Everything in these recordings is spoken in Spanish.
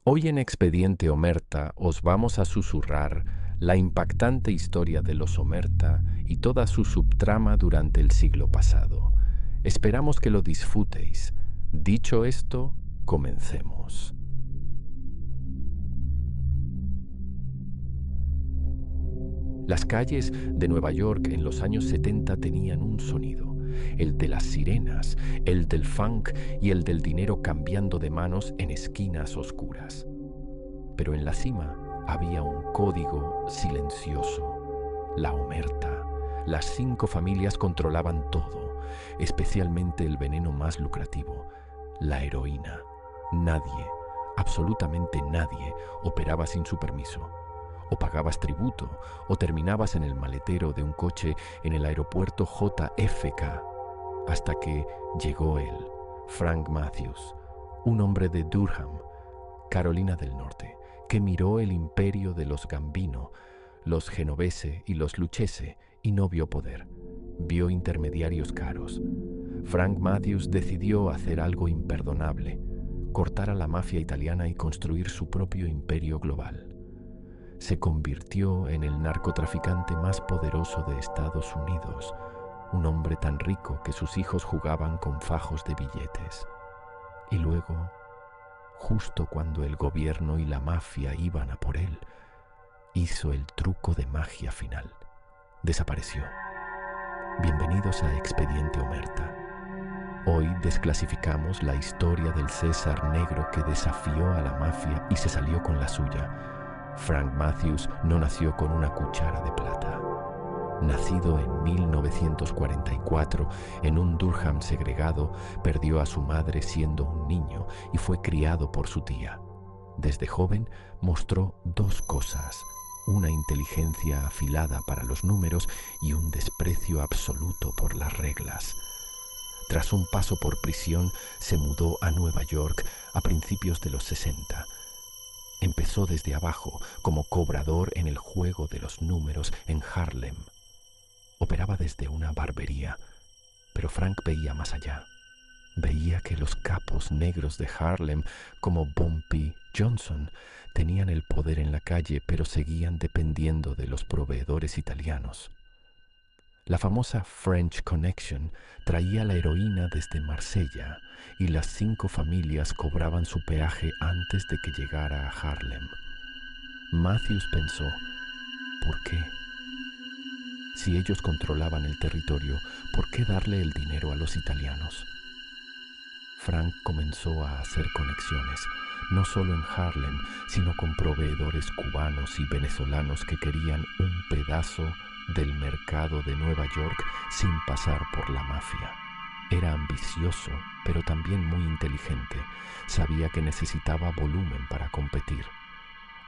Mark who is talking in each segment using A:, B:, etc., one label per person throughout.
A: Hoy en Expediente Omerta os vamos a susurrar la impactante historia de los Omerta y toda su subtrama durante el siglo pasado. Esperamos que lo disfrutéis. Dicho esto, comencemos. Las calles de Nueva York en los años 70 tenían un sonido, el de las sirenas, el del funk y el del dinero cambiando de manos en esquinas oscuras. Pero en la cima había un código silencioso, la omerta. Las 5 familias controlaban todo, especialmente el veneno más lucrativo, la heroína. Nadie, absolutamente nadie, operaba sin su permiso. O pagabas tributo, o terminabas en el maletero de un coche en el aeropuerto JFK, hasta que llegó él, Frank Matthews, un hombre de Durham, Carolina del Norte, que miró el imperio de los Gambino, los Genovese y los Lucchese y no vio poder. Vio intermediarios caros. Frank Matthews decidió hacer algo imperdonable, cortar a la mafia italiana y construir su propio imperio global. Se convirtió en el narcotraficante más poderoso de Estados Unidos, un hombre tan rico que sus hijos jugaban con fajos de billetes. Y luego, justo cuando el gobierno y la mafia iban a por él, hizo el truco de magia final. Desapareció. Bienvenidos a Expediente Omerta. Hoy desclasificamos la historia del César negro que desafió a la mafia y se salió con la suya. Frank Matthews no nació con una cuchara de plata. Nacido en 1944 en un Durham segregado, perdió a su madre siendo un niño y fue criado por su tía. Desde joven mostró 2 cosas: una inteligencia afilada para los números y un desprecio absoluto por las reglas. Tras un paso por prisión, se mudó a Nueva York a principios de los 60. Empezó desde abajo como cobrador en el juego de los números en Harlem. Operaba desde una barbería, pero Frank veía más allá. Veía que los capos negros de Harlem, como Bumpy Johnson, tenían el poder en la calle, pero seguían dependiendo de los proveedores italianos. La famosa French Connection traía la heroína desde Marsella y las 5 familias cobraban su peaje antes de que llegara a Harlem. Matthews pensó, ¿por qué? Si ellos controlaban el territorio, ¿por qué darle el dinero a los italianos? Frank comenzó a hacer conexiones, no solo en Harlem, sino con proveedores cubanos y venezolanos que querían un pedazo del mercado de Nueva York sin pasar por la mafia. Era ambicioso, pero también muy inteligente. Sabía que necesitaba volumen para competir.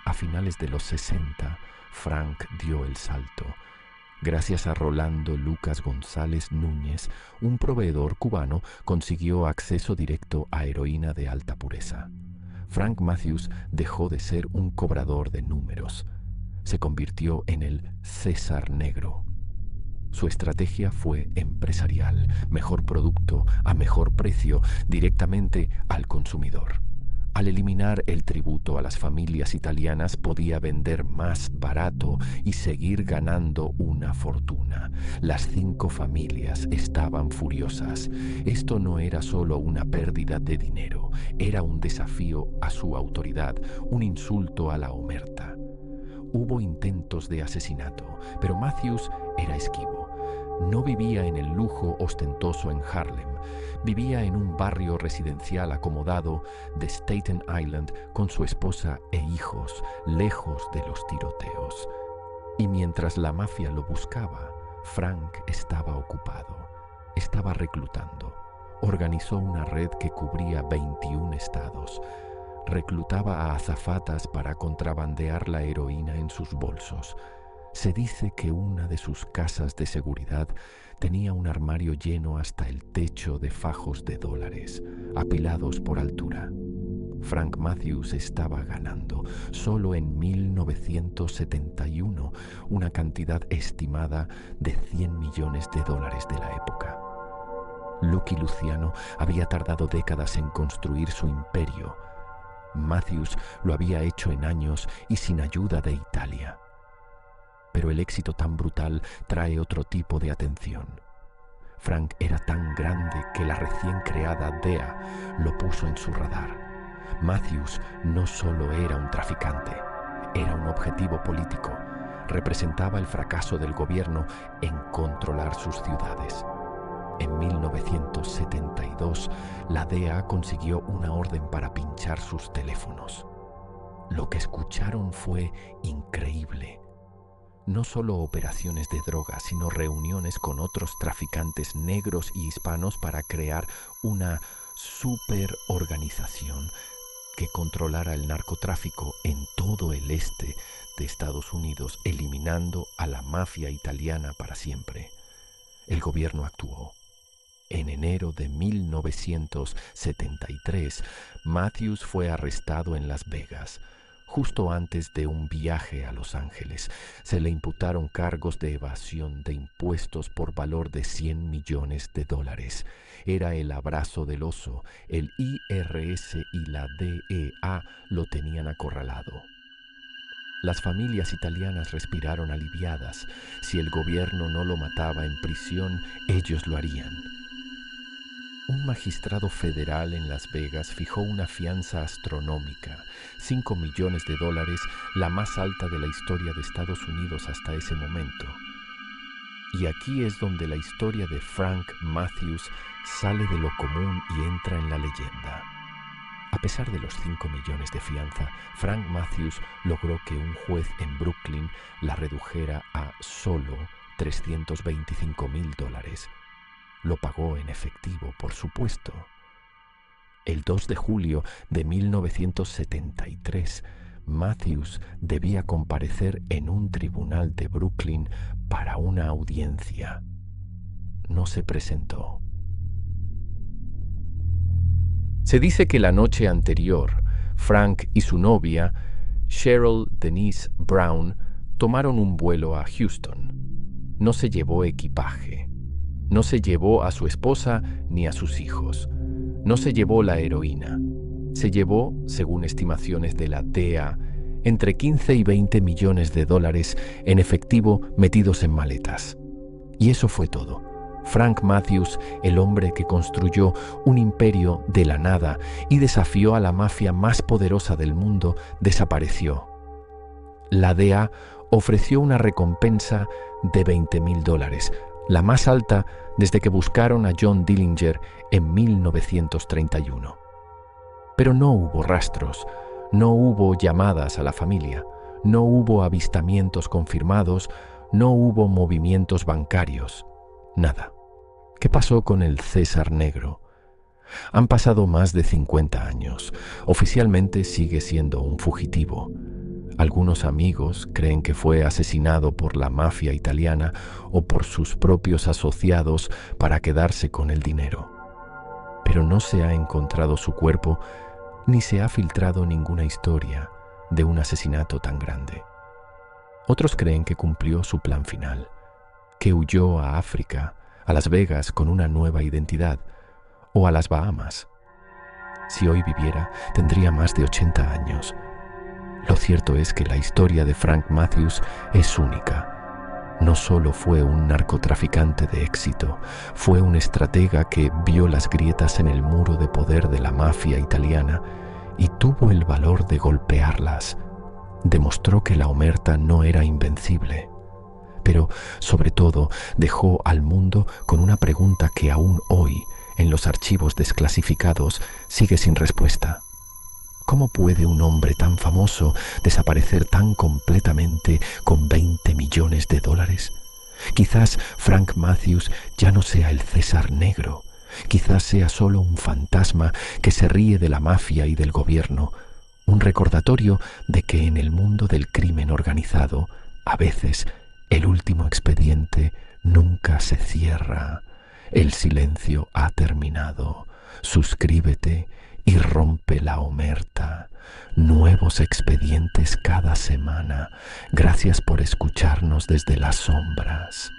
A: A finales de los 60, Frank dio el salto. Gracias a Rolando Lucas González Núñez, un proveedor cubano consiguió acceso directo a heroína de alta pureza. Frank Matthews dejó de ser un cobrador de números. Se convirtió en el César negro. Su estrategia fue empresarial, mejor producto a mejor precio, directamente al consumidor. Al eliminar el tributo a las familias italianas podía vender más barato y seguir ganando una fortuna. Las 5 familias estaban furiosas. Esto no era solo una pérdida de dinero, era un desafío a su autoridad, un insulto a la omerta. Hubo intentos de asesinato, pero Matthews era esquivo. No vivía en el lujo ostentoso en Harlem. Vivía en un barrio residencial acomodado de Staten Island con su esposa e hijos, lejos de los tiroteos. Y mientras la mafia lo buscaba, Frank estaba ocupado. Estaba reclutando. Organizó una red que cubría 21 estados. Reclutaba a azafatas para contrabandear la heroína en sus bolsos. Se dice que una de sus casas de seguridad tenía un armario lleno hasta el techo de fajos de dólares, apilados por altura. Frank Matthews estaba ganando, solo en 1971, una cantidad estimada de $100 millones de la época. Lucky Luciano había tardado décadas en construir su imperio. Matthews lo había hecho en años y sin ayuda de Italia. Pero el éxito tan brutal trae otro tipo de atención. Frank era tan grande que la recién creada DEA lo puso en su radar. Matthews no solo era un traficante, era un objetivo político. Representaba el fracaso del gobierno en controlar sus ciudades. En 1972, la DEA consiguió una orden para pinchar sus teléfonos. Lo que escucharon fue increíble. No solo operaciones de drogas, sino reuniones con otros traficantes negros y hispanos para crear una superorganización que controlara el narcotráfico en todo el este de Estados Unidos, eliminando a la mafia italiana para siempre. El gobierno actuó. En enero de 1973, Matthews fue arrestado en Las Vegas. Justo antes de un viaje a Los Ángeles, se le imputaron cargos de evasión de impuestos por valor de $100 millones. Era el abrazo del oso. El IRS y la DEA lo tenían acorralado. Las familias italianas respiraron aliviadas. Si el gobierno no lo mataba en prisión, ellos lo harían. Un magistrado federal en Las Vegas fijó una fianza astronómica, $5 millones, la más alta de la historia de Estados Unidos hasta ese momento. Y aquí es donde la historia de Frank Matthews sale de lo común y entra en la leyenda. A pesar de los $5 millones de fianza, Frank Matthews logró que un juez en Brooklyn la redujera a solo $325,000. Lo pagó en efectivo, por supuesto. El 2 de julio de 1973, Matthews debía comparecer en un tribunal de Brooklyn para una audiencia. No se presentó. Se dice que la noche anterior, Frank y su novia, Cheryl Denise Brown, tomaron un vuelo a Houston. No se llevó equipaje. No se llevó a su esposa ni a sus hijos. No se llevó la heroína. Se llevó, según estimaciones de la DEA, entre $15 y $20 millones en efectivo metidos en maletas. Y eso fue todo. Frank Matthews, el hombre que construyó un imperio de la nada y desafió a la mafia más poderosa del mundo, desapareció. La DEA ofreció una recompensa de $20,000, la más alta desde que buscaron a John Dillinger en 1931. Pero no hubo rastros, no hubo llamadas a la familia, no hubo avistamientos confirmados, no hubo movimientos bancarios, nada. ¿Qué pasó con el César Negro? Han pasado más de 50 años. Oficialmente sigue siendo un fugitivo. Algunos amigos creen que fue asesinado por la mafia italiana o por sus propios asociados para quedarse con el dinero. Pero no se ha encontrado su cuerpo ni se ha filtrado ninguna historia de un asesinato tan grande. Otros creen que cumplió su plan final, que huyó a África, a Las Vegas con una nueva identidad, o a las Bahamas. Si hoy viviera, tendría más de 80 años. Lo cierto es que la historia de Frank Matthews es única. No solo fue un narcotraficante de éxito, fue un estratega que vio las grietas en el muro de poder de la mafia italiana y tuvo el valor de golpearlas. Demostró que la omerta no era invencible. Pero, sobre todo, dejó al mundo con una pregunta que aún hoy, en los archivos desclasificados, sigue sin respuesta. ¿Cómo puede un hombre tan famoso desaparecer tan completamente con $20 millones? Quizás Frank Matthews ya no sea el César Negro. Quizás sea solo un fantasma que se ríe de la mafia y del gobierno. Un recordatorio de que en el mundo del crimen organizado, a veces, el último expediente nunca se cierra. El silencio ha terminado. Suscríbete y rompe la omerta. Nuevos expedientes cada semana. Gracias por escucharnos desde las sombras.